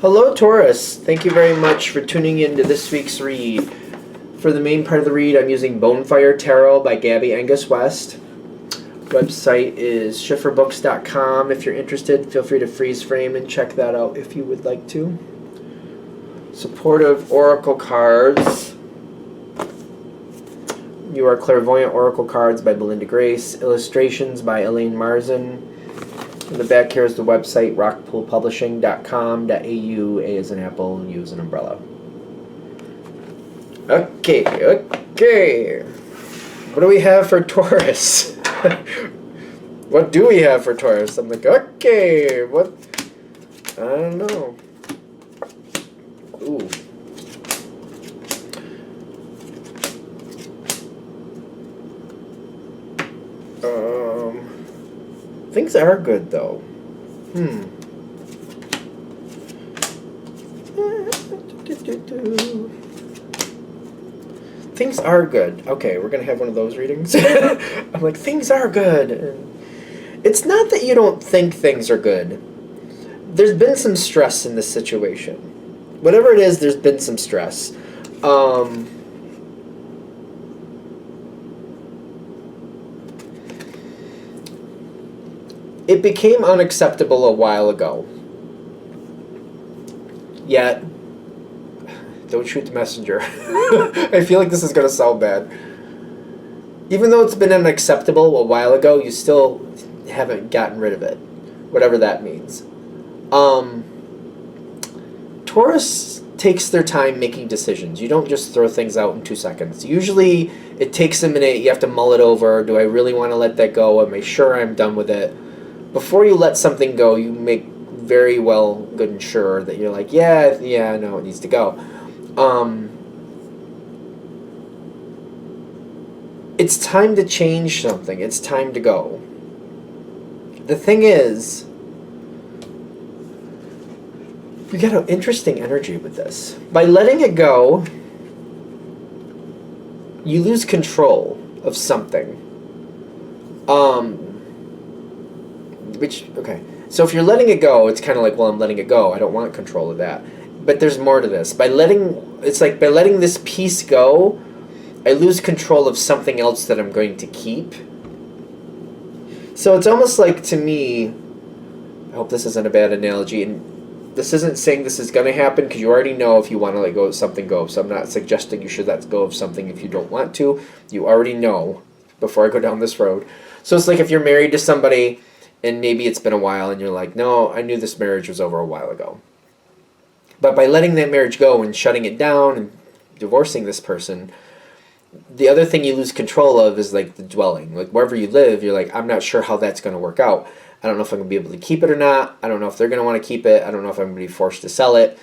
Hello, Taurus. Thank you very much for tuning in to this week's read. For the main part of the read, I'm using Bonefire Tarot by Gabby Angus West. Website is schifferbooks.com. If you're interested, feel free to freeze frame and check that out if you would like to. Supportive Oracle cards. You Are Clairvoyant Oracle cards by Belinda Grace. Illustrations by Elaine Marzin. In the back here is the website, rockpoolpublishing.com.au. A as an apple, U as an umbrella. Okay. What do we have for Taurus? What do we have for Taurus? I'm like, okay, what? I don't know. Ooh. Things are good, though. Things are good. Okay, we're going to have one of those readings. I'm like, things are good. And it's not that you don't think things are good. There's been some stress in this situation. Whatever it is, there's been some stress. It became unacceptable a while ago. Yet, don't shoot the messenger. I feel like this is going to sound bad. Even though it's been unacceptable a while ago, you still haven't gotten rid of it. Whatever that means. Taurus takes their time making decisions. You don't just throw things out in 2 seconds. Usually, it takes a minute. You have to mull it over. Do I really want to let that go? Am I sure I'm done with it? Before you let something go, you make very well good and sure that you're like, yeah, no, it needs to go. It's time to change something. It's time to go. The thing is, you get an interesting energy with this. By letting it go, you lose control of something. Okay. So if you're letting it go, it's kind of like, well, I'm letting it go. I don't want control of that. But there's more to this. By letting this piece go, I lose control of something else that I'm going to keep. So it's almost like, to me, I hope this isn't a bad analogy, and this isn't saying this is going to happen, because you already know if you want to let go of something, go. So I'm not suggesting you should let go of something if you don't want to. You already know before I go down this road. So it's like if you're married to somebody, and maybe it's been a while, and you're like, no, I knew this marriage was over a while ago. But by letting that marriage go and shutting it down and divorcing this person, the other thing you lose control of is like the dwelling. Like wherever you live, you're like, I'm not sure how that's going to work out. I don't know if I'm going to be able to keep it or not. I don't know if they're going to want to keep it. I don't know if I'm going to be forced to sell it.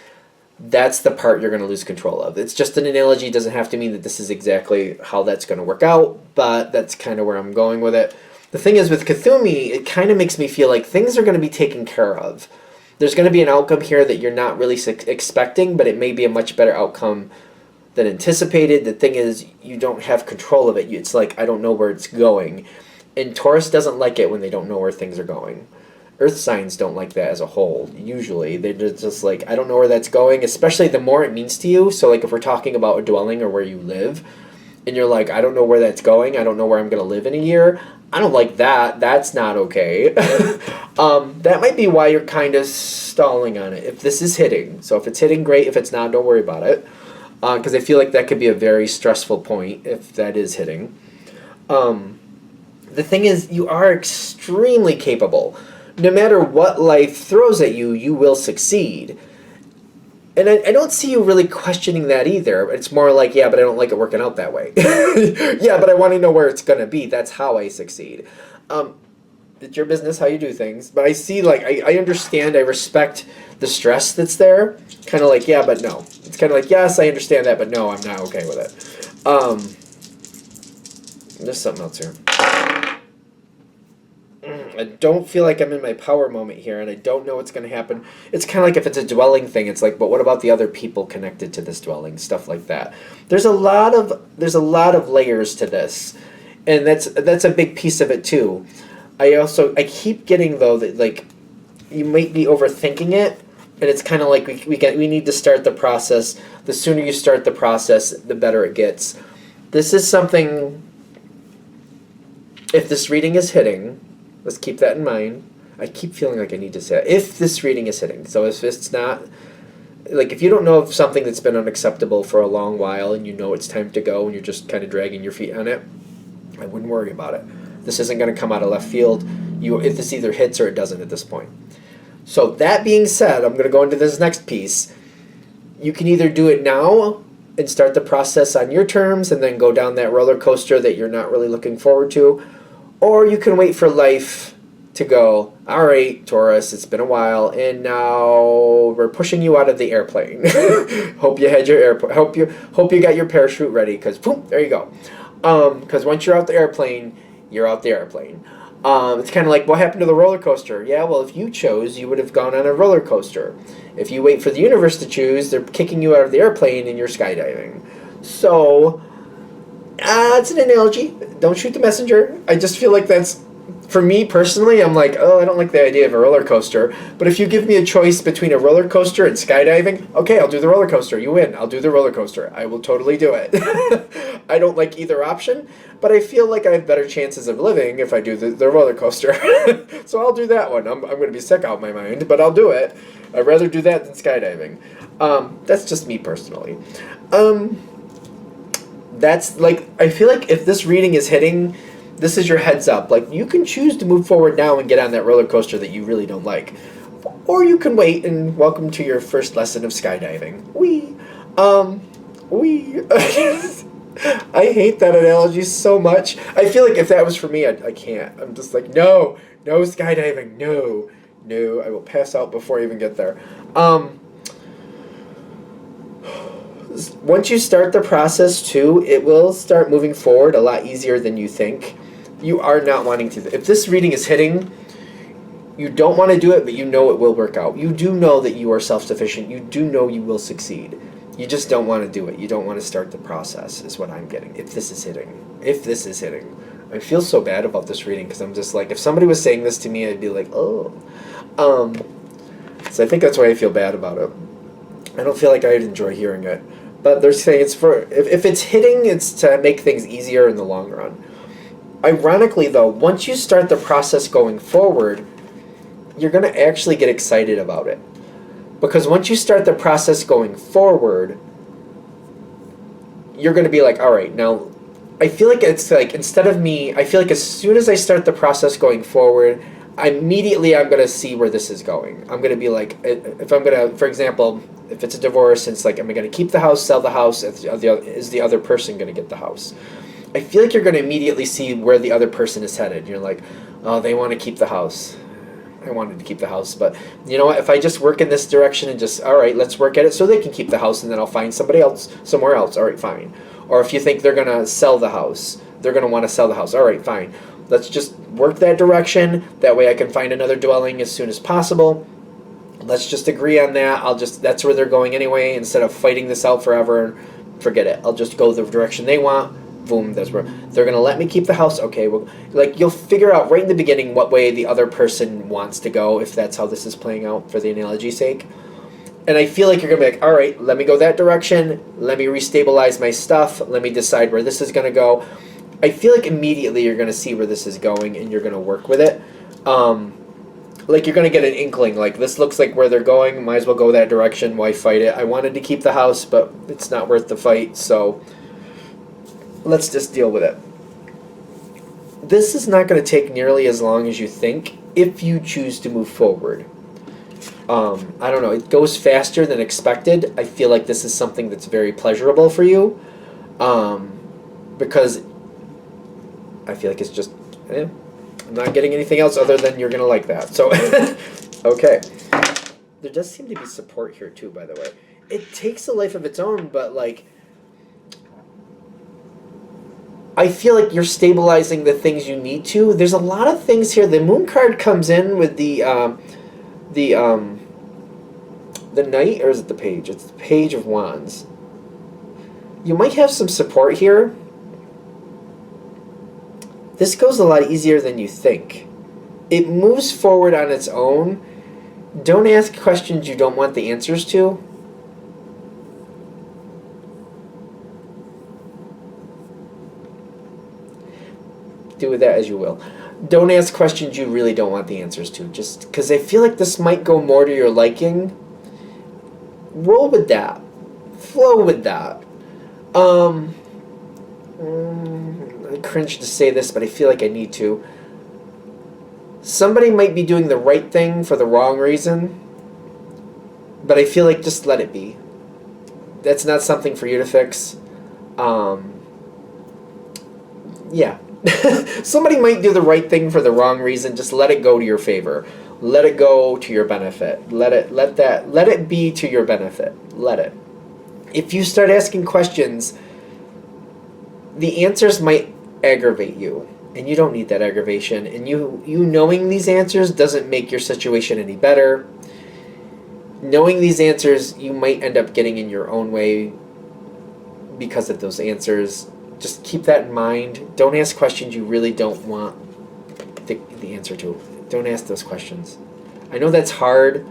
That's the part you're going to lose control of. It's just an analogy. It doesn't have to mean that this is exactly how that's going to work out, but that's kind of where I'm going with it. The thing is, with Kathumi, it kind of makes me feel like things are going to be taken care of. There's going to be an outcome here that you're not really expecting, but it may be a much better outcome than anticipated. The thing is, you don't have control of it. It's like, I don't know where it's going. And Taurus doesn't like it when they don't know where things are going. Earth signs don't like that as a whole, usually. They're just like, I don't know where that's going, especially the more it means to you. So like if we're talking about a dwelling or where you live, and you're like, I don't know where that's going. I don't know where I'm going to live in a year. I don't like that. That's not okay. That might be why you're kind of stalling on it. If this is hitting. So if it's hitting, great. If it's not, don't worry about it. Because I feel like that could be a very stressful point if that is hitting. The thing is, you are extremely capable. No matter what life throws at you, you will succeed. And I don't see you really questioning that either. It's more like, yeah, but I don't like it working out that way. Yeah, but I want to know where it's going to be. That's how I succeed. It's your business how you do things. But I see, like, I understand, I respect the stress that's there. Kind of like, yeah, but no. It's kind of like, yes, I understand that, but no, I'm not okay with it. There's something else here. I don't feel like I'm in my power moment here, and I don't know what's going to happen. It's kind of like if it's a dwelling thing, it's like, but what about the other people connected to this dwelling? Stuff like that. There's a lot of layers to this, and that's a big piece of it too. I keep getting, though, that like you might be overthinking it, And it's kind of like we need to start the process. The sooner you start the process, the better it gets. This is something, if this reading is hitting, let's keep that in mind. I keep feeling like I need to say it. If this reading is hitting. So if it's not, like if you don't know of something that's been unacceptable for a long while and you know it's time to go and you're just kind of dragging your feet on it, I wouldn't worry about it. This isn't going to come out of left field. If this either hits or it doesn't at this point. So that being said, I'm going to go into this next piece. You can either do it now and start the process on your terms and then go down that roller coaster that you're not really looking forward to, or you can wait for life to go, all right, Taurus, it's been a while, and now we're pushing you out of the airplane. Hope you had your airplane. Hope you got your parachute ready, because boom, there you go. Because once you're out the airplane, you're out the airplane. It's kind of like what happened to the roller coaster. Yeah, well, if you chose, you would have gone on a roller coaster. If you wait for the universe to choose, they're kicking you out of the airplane and you're skydiving. So, it's an analogy. Don't shoot the messenger. I just feel like that's, for me personally, I'm like, oh, I don't like the idea of a roller coaster. But if you give me a choice between a roller coaster and skydiving, okay, I'll do the roller coaster. You win. I'll do the roller coaster. I will totally do it. I don't like either option, but I feel like I have better chances of living if I do the roller coaster. So I'll do that one. I'm going to be sick out of my mind, but I'll do it. I'd rather do that than skydiving. That's just me personally. That's like, I feel like if this reading is hitting, this is your heads up. Like, you can choose to move forward now and get on that roller coaster that you really don't like. Or you can wait and welcome to your first lesson of skydiving. Wee. I hate that analogy so much. I feel like if that was for me, I can't. I'm just like, no skydiving, no. I will pass out before I even get there. Once you start the process too, it will start moving forward a lot easier than you think. You are not wanting to. If this reading is hitting, you don't want to do it, but you know it will work out. You do know that you are self-sufficient. You do know you will succeed. You just don't want to do it. You don't want to start the process, is what I'm getting. If this is hitting. I feel so bad about this reading because I'm just like, if somebody was saying this to me, I'd be like, oh. So I think that's why I feel bad about it. I don't feel like I'd enjoy hearing it. But they're saying it's for, if it's hitting, it's to make things easier in the long run. Ironically, though, once you start the process going forward, you're going to actually get excited about it. Because once you start the process going forward, you're going to be like, all right, now, I feel like it's like, instead of me, I feel like as soon as I start the process going forward, I'm going to see where this is going. I'm going to be like, if I'm going to, for example, if it's a divorce, it's like, am I going to keep the house, sell the house? Is the other person going to get the house? I feel like you're going to immediately see where the other person is headed. You're like, oh, they want to keep the house. I wanted to keep the house, but you know what? If I just work in this direction and just, all right, let's work at it so they can keep the house, and then I'll find somebody else somewhere else. All right, fine. Or if you think they're going to sell the house, they're going to want to sell the house. All right, fine. Let's just work that direction. That way I can find another dwelling as soon as possible. Let's just agree on that. That's where they're going anyway. Instead of fighting this out forever, forget it. I'll just go the direction they want. Boom, that's where they're going to let me keep the house. Okay, well, like, you'll figure out right in the beginning what way the other person wants to go, if that's how this is playing out for the analogy's sake. And I feel like you're going to be like, all right, let me go that direction. Let me restabilize my stuff. Let me decide where this is going to go. I feel like immediately you're going to see where this is going and you're going to work with it. Like, you're going to get an inkling. Like, this looks like where they're going. Might as well go that direction. Why fight it? I wanted to keep the house, but it's not worth the fight, so let's just deal with it. This is not going to take nearly as long as you think if you choose to move forward. I don't know. It goes faster than expected. I feel like this is something that's very pleasurable for you, because I feel like it's just, I'm not getting anything else other than you're going to like that. So, okay. There does seem to be support here too, by the way. It takes a life of its own, but like, I feel like you're stabilizing the things you need to. There's a lot of things here. The moon card comes in with the knight, or is it the page? It's the page of wands. You might have some support here. This goes a lot easier than you think. It moves forward on its own. Don't ask questions you don't want the answers to. Do with that as you will. Don't ask questions you really don't want the answers to. Just because I feel like this might go more to your liking. Roll with that. Flow with that. I cringe to say this, but I feel like I need to. Somebody might be doing the right thing for the wrong reason, but I feel like just let it be. That's not something for you to fix. Yeah. Somebody might do the right thing for the wrong reason. Just let it go to your favor. Let it go to your benefit. Let it be to your benefit. Let it. If you start asking questions, the answers might aggravate you, and you don't need that aggravation. And you knowing these answers doesn't make your situation any better. Knowing these answers, you might end up getting in your own way because of those answers. Just keep that in mind. Don't ask questions you really don't want the answer to. Don't ask those questions. I know that's hard,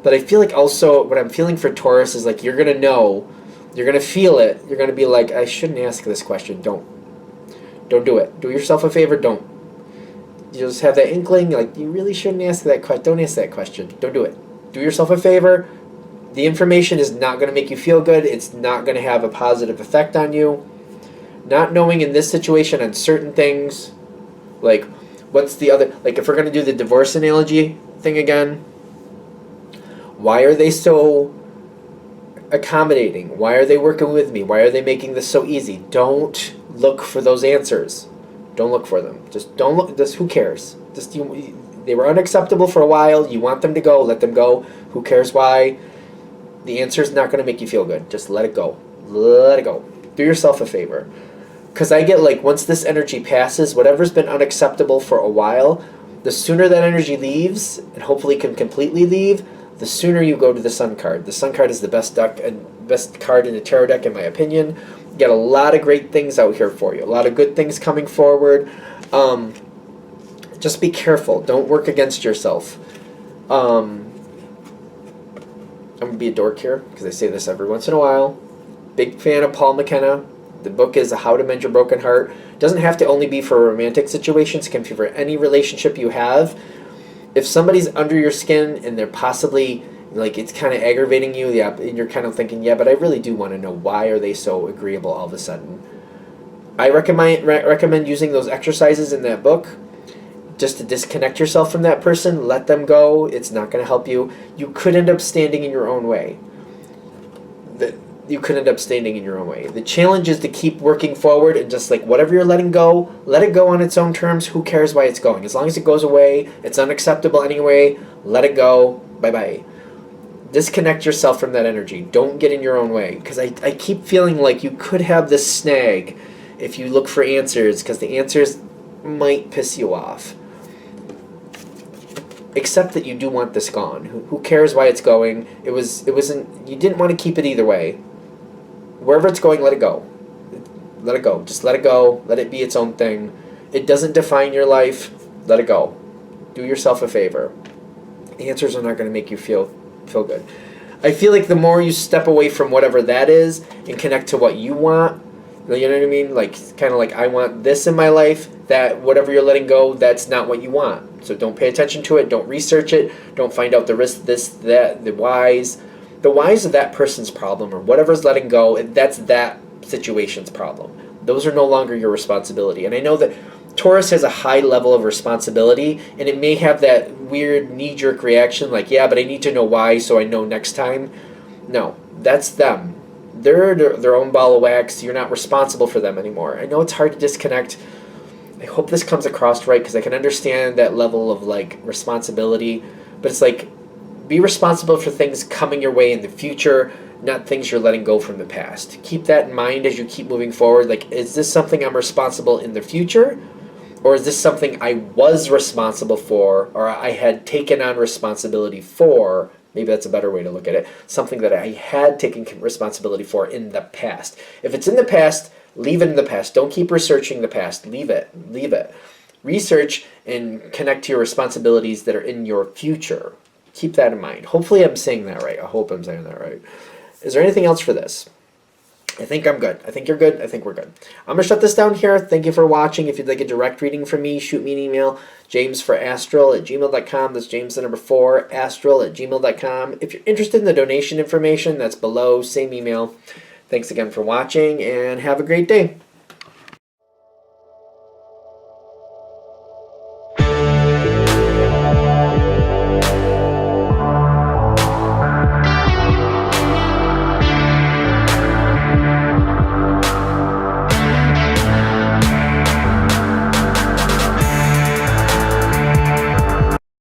but I feel like also what I'm feeling for Taurus is like you're going to know, you're going to feel it, you're going to be like, I shouldn't ask this question. Don't do it. Do yourself a favor, don't. You just have that inkling, like you really shouldn't ask that question. Don't ask that question. Don't do it. Do yourself a favor. The information is not going to make you feel good. It's not going to have a positive effect on you. Not knowing in this situation on certain things, like what's the other, like if we're going to do the divorce analogy thing again, why are they so accommodating? Why are they working with me? Why are they making this so easy? Don't look for those answers. Don't look for them. Just don't look. Just who cares? Just they were unacceptable for a while. You want them to go. Let them go. Who cares why? The answer is not going to make you feel good. Just let it go. Let it go. Do yourself a favor. Because I get like once this energy passes, whatever's been unacceptable for a while, the sooner that energy leaves, and hopefully can completely leave, the sooner you go to the Sun card. The Sun card is the best deck and best card in the tarot deck in my opinion. You get a lot of great things out here for you. A lot of good things coming forward. Just be careful. Don't work against yourself. I'm going to be a dork here because I say this every once in a while. Big fan of Paul McKenna. The book is How to Mend Your Broken Heart. It doesn't have to only be for romantic situations. It can be for any relationship you have. If somebody's under your skin and they're possibly, like, it's kind of aggravating you, yeah, and you're kind of thinking, yeah, but I really do want to know why are they so agreeable all of a sudden. I recommend using those exercises in that book just to disconnect yourself from that person. Let them go. It's not going to help you. You could end up standing in your own way. You could end up standing in your own way. The challenge is to keep working forward and just like whatever you're letting go, let it go on its own terms. Who cares why it's going? As long as it goes away, it's unacceptable anyway, let it go. Bye-bye. Disconnect yourself from that energy. Don't get in your own way. Because I keep feeling like you could have this snag if you look for answers, because the answers might piss you off. Except that you do want this gone. Who cares why it's going? It wasn't. You didn't want to keep it either way. Wherever it's going, let it go. Let it go. Just let it go. Let it be its own thing. It doesn't define your life. Let it go. Do yourself a favor. Answers are not going to make you feel good. I feel like the more you step away from whatever that is and connect to what you want, you know what I mean? Like kind of like I want this in my life. That whatever you're letting go, that's not what you want. So don't pay attention to it. Don't research it. Don't find out the risk, this, that, the whys. The whys of that person's problem or whatever's letting go, that's that situation's problem. Those are no longer your responsibility. And I know that Taurus has a high level of responsibility, and it may have that weird knee-jerk reaction like, yeah, but I need to know why so I know next time. No, that's them. They're their own ball of wax. You're not responsible for them anymore. I know it's hard to disconnect. I hope this comes across right because I can understand that level of like responsibility, but it's like be responsible for things coming your way in the future, not things you're letting go from the past. Keep that in mind as you keep moving forward. Like, is this something I'm responsible in the future? Or is this something I was responsible for or I had taken on responsibility for? Maybe that's a better way to look at it. Something that I had taken responsibility for in the past. If it's in the past, leave it in the past. Don't keep researching the past. Leave it. Leave it. Research and connect to your responsibilities that are in your future. Keep that in mind. Hopefully I'm saying that right. I hope I'm saying that right. Is there anything else for this? I think I'm good. I think you're good. I think we're good. I'm going to shut this down here. Thank you for watching. If you'd like a direct reading from me, shoot me an email, jamesforastral@gmail.com. That's James the number 4, astral@gmail.com. If you're interested in the donation information, that's below, same email. Thanks again for watching, and have a great day.